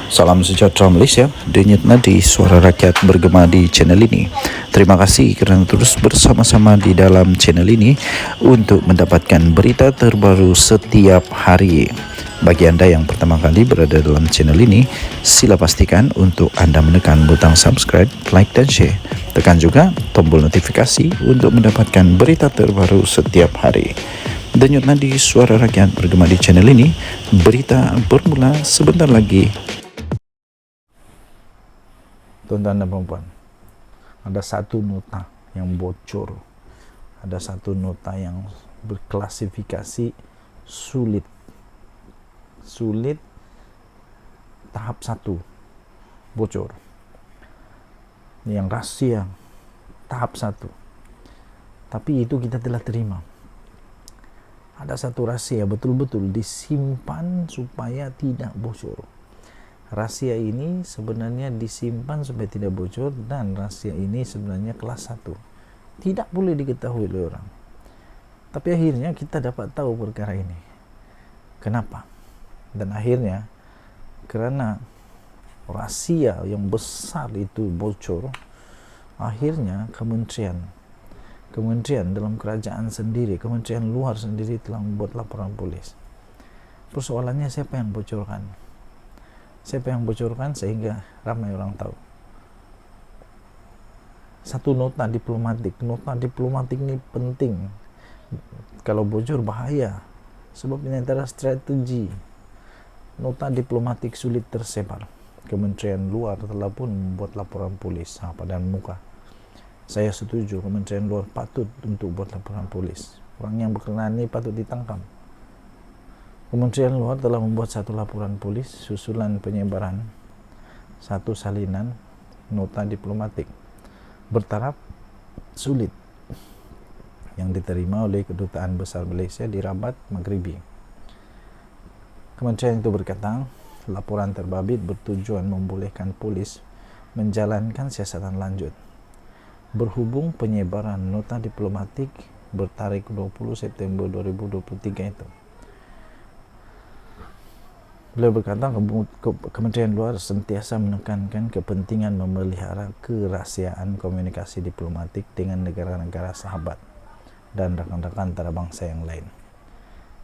Salam sejahtera Malaysia, denyut nadi suara rakyat bergema di channel ini. Terima kasih kerana terus bersama-sama di dalam channel ini untuk mendapatkan berita terbaru setiap hari. Bagi anda yang pertama kali berada dalam channel ini, sila pastikan untuk anda menekan butang subscribe, like dan share. Tekan juga tombol notifikasi untuk mendapatkan berita terbaru setiap hari. Denyut nadi suara rakyat bergema di channel ini, berita bermula sebentar lagi. Tuan-tuan dan puan-puan, ada satu nota yang bocor, ada satu nota yang berklasifikasi sulit tahap 1 bocor, yang rahasia tahap 1, tapi itu kita telah terima. Ada satu rahasia betul-betul disimpan supaya tidak bocor. Rahasia ini sebenarnya disimpan supaya tidak bocor, dan rahasia ini sebenarnya kelas 1, tidak boleh diketahui oleh orang. Tapi akhirnya kita dapat tahu perkara ini. Kenapa? Dan akhirnya kerana rahasia yang besar itu bocor, akhirnya kementerian dalam kerajaan sendiri, kementerian luar sendiri telah membuat laporan polis. Persoalannya siapa yang bocorkan? Siapa yang bocorkan sehingga ramai orang tahu? Satu nota diplomatik ini penting. Kalau bocor bahaya, sebab ini antara strategi. Nota diplomatik sulit tersebar. Kementerian luar telah pun membuat laporan polis pada muka. Saya setuju, Kementerian luar patut untuk buat laporan polis. Orang yang berkenaan ini patut ditangkap. Kementerian luar telah membuat satu laporan polis susulan penyebaran satu salinan nota diplomatik bertaraf sulit yang diterima oleh Kedutaan Besar Malaysia di Rabat, Maghribi. Kementerian itu berkata, laporan terbabit bertujuan membolehkan polis menjalankan siasatan lanjut berhubung penyebaran nota diplomatik bertarikh 20 September 2023 itu. Beliau berkata, Kementerian Luar sentiasa menekankan kepentingan memelihara kerahsiaan komunikasi diplomatik dengan negara-negara sahabat dan rakan-rakan antarabangsa yang lain.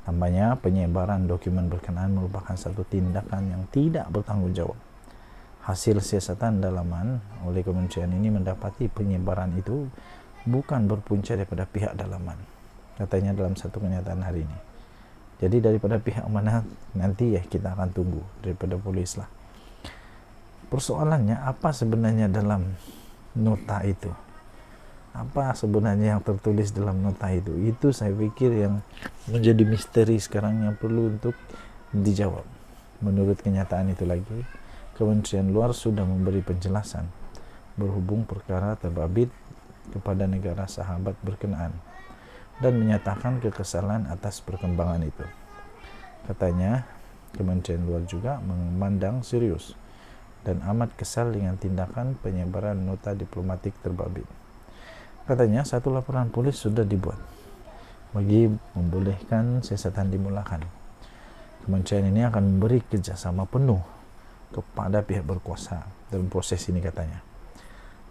Tambahnya, penyebaran dokumen berkenaan merupakan satu tindakan yang tidak bertanggungjawab. Hasil siasatan dalaman oleh kementerian ini mendapati penyebaran itu bukan berpunca daripada pihak dalaman, katanya dalam satu kenyataan hari ini. Jadi daripada pihak mana nanti kita akan tunggu, daripada polis lah. Persoalannya apa sebenarnya dalam nota itu? Apa sebenarnya yang tertulis dalam nota itu? Itu saya pikir yang menjadi misteri sekarang yang perlu untuk dijawab. Menurut kenyataan itu lagi, Kementerian Luar sudah memberi penjelasan berhubung perkara terbabit kepada negara sahabat berkenaan dan menyatakan kekesalan atas perkembangan itu. Katanya, Kementerian Luar juga memandang serius dan amat kesal dengan tindakan penyebaran nota diplomatik terbabit. Katanya, satu laporan polis sudah dibuat bagi membolehkan siasatan dimulakan. Kementerian ini akan memberi kerjasama penuh kepada pihak berkuasa dalam proses ini, katanya.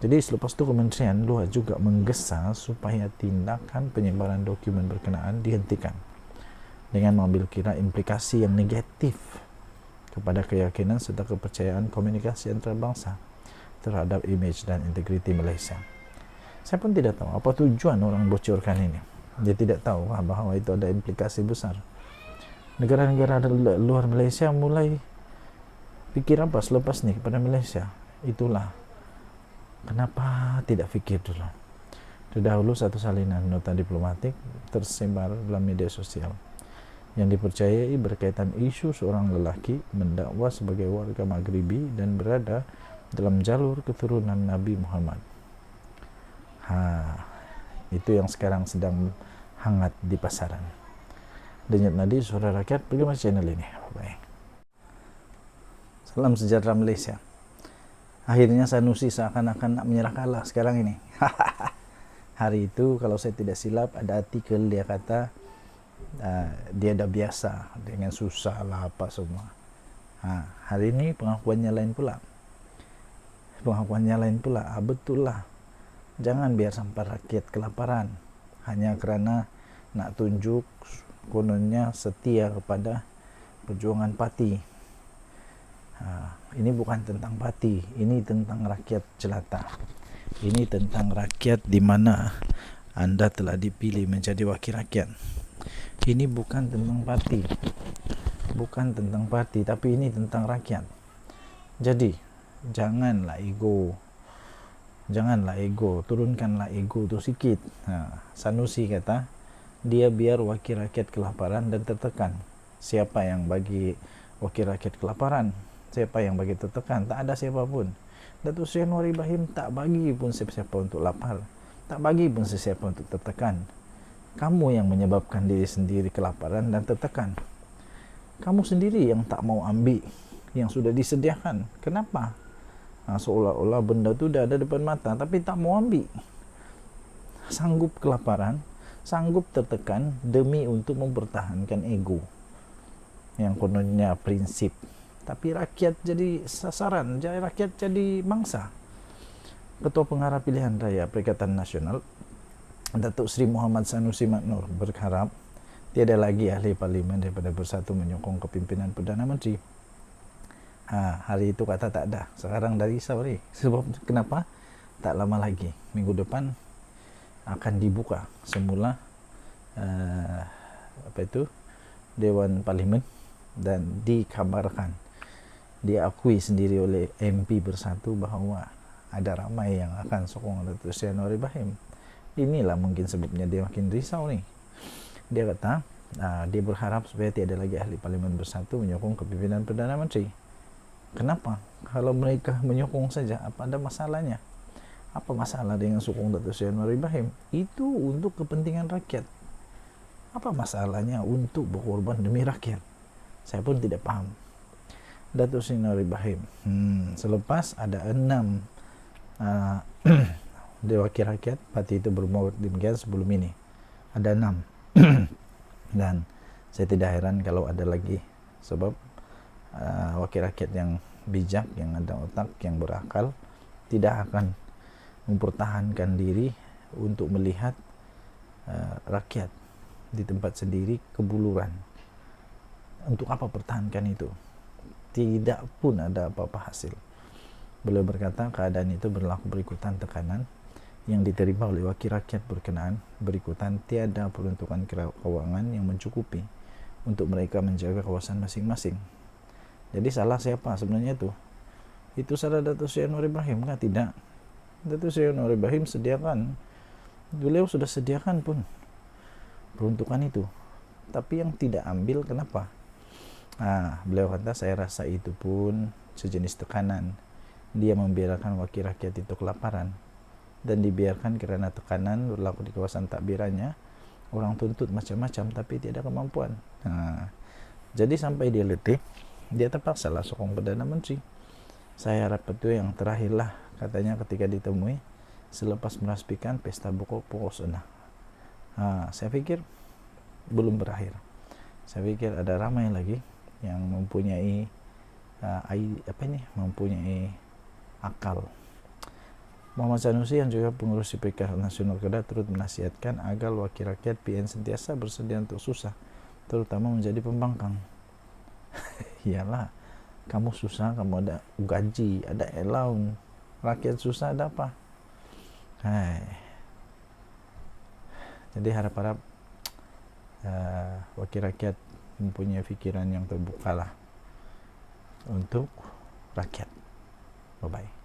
Jadi selepas itu Kementerian Luar juga menggesa supaya tindakan penyebaran dokumen berkenaan dihentikan dengan mengambil kira implikasi yang negatif kepada keyakinan serta kepercayaan komunikasi antarabangsa terhadap imej dan integriti Malaysia. Saya pun tidak tahu apa tujuan orang bocorkan ini. Dia tidak tahu bahawa itu ada implikasi besar. Negara-negara luar Malaysia mulai fikir apa selepas ni kepada Malaysia. Itulah kenapa tidak fikir dulu. Terdahulu satu salinan nota diplomatik tersebar dalam media sosial yang dipercayai berkaitan isu seorang lelaki mendakwa sebagai warga Maghribi dan berada dalam jalur keturunan Nabi Muhammad. Itu yang sekarang sedang hangat di pasaran. Denyut nadi suara rakyat bergema channel ini. Baik. Salam sejahtera Malaysia. Akhirnya Sanusi seakan-akan nak menyerah kalah sekarang ini. Hari itu kalau saya tidak silap ada artikel dia kata dia dah biasa dengan susah lah apa semua. Hari ini pengakuannya lain pula. Betul lah. Jangan biar sampai rakyat kelaparan hanya karena nak tunjuk kononnya setia kepada perjuangan parti. Ini bukan tentang parti, ini tentang rakyat jelata. Ini tentang rakyat di mana Anda telah dipilih menjadi wakil rakyat. Ini bukan tentang parti, tapi ini tentang rakyat. Jadi janganlah ego, turunkanlah ego tu sikit. Sanusi kata dia biar wakil rakyat kelaparan dan tertekan. Siapa yang bagi wakil rakyat kelaparan? Siapa yang bagi tertekan? Tak ada siapa pun. Datuk Seri Anwar Ibrahim tak bagi pun siapa untuk lapar, tak bagi pun sesiapa untuk tertekan. Kamu yang menyebabkan diri sendiri kelaparan dan tertekan. Kamu sendiri yang tak mau ambil yang sudah disediakan. Kenapa? Seolah-olah benda tu dah ada depan mata tapi tak mau ambil. Sanggup kelaparan, sanggup tertekan demi untuk mempertahankan ego yang kononnya prinsip. Tapi rakyat jadi sasaran, rakyat jadi mangsa. Ketua Pengarah Pilihan Raya Perikatan Nasional Datuk Seri Muhammad Sanusi Maknur berharap tiada lagi ahli parlimen daripada Bersatu menyokong kepimpinan Perdana Menteri. Hari itu kata tak ada. Sekarang dah risau ni. Sebab kenapa? Tak lama lagi, minggu depan akan dibuka semula Dewan Parlimen, dan dikabarkan, diakui sendiri oleh MP Bersatu bahawa ada ramai yang akan sokong Datuk Seri Anwar Ibrahim. Inilah mungkin sebabnya dia makin risau ni. Dia kata dia berharap supaya tiada lagi ahli parlimen Bersatu menyokong kepimpinan Perdana Menteri. Kenapa? Kalau mereka menyokong saja, apa ada masalahnya? Apa masalah dengan sokong Datuk Seri Anwar Ibrahim? Itu untuk kepentingan rakyat. Apa masalahnya untuk berkorban demi rakyat? Saya pun tidak paham. Datuk Seri Anwar Ibrahim, selepas ada 6 dia wakil rakyat, parti itu berumur demikian sebelum ini. Ada 6. Dan saya tidak heran kalau ada lagi. Sebab wakil rakyat yang bijak, yang ada otak, yang berakal, tidak akan mempertahankan diri untuk melihat rakyat di tempat sendiri kebuluran. Untuk apa pertahankan itu? Tidak pun ada apa-apa hasil. Beliau berkata keadaan itu berlaku berikutan tekanan yang diterima oleh wakil rakyat berkenaan, berikutan tiada peruntukan keuangan yang mencukupi untuk mereka menjaga kawasan masing-masing. Jadi salah siapa sebenarnya itu? Itu salah Datuk Seri Anwar Ibrahim kan? Tidak. Datuk Seri Anwar Ibrahim sediakan, beliau sudah sediakan pun peruntukan itu, tapi yang tidak ambil kenapa? Beliau kata saya rasa itu pun sejenis tekanan. Dia membiarkan wakil rakyat itu kelaparan, dan dibiarkan kerana tekanan berlaku di kawasan takbirannya. Orang tuntut macam-macam tapi tiada kemampuan. Jadi sampai dia letih, dia terpaksa lah sokong Perdana Menteri. Saya harap itu yang terakhirlah, katanya ketika ditemui selepas meraspikan pesta pokok sunnah. Saya pikir belum berakhir. Saya pikir ada ramai lagi yang mempunyai mempunyai akal. Muhammad Sanusi yang juga pengurus Perikatan Nasional Kedah turut menasihatkan agar wakil rakyat PN sentiasa bersedia untuk susah, terutama menjadi pembangkang. Iyalah, kamu susah, kamu ada gaji, ada allowance. Rakyat susah ada apa? Jadi harap-harap wakil rakyat mempunyai fikiran yang terbuka lah untuk rakyat. Bye-bye.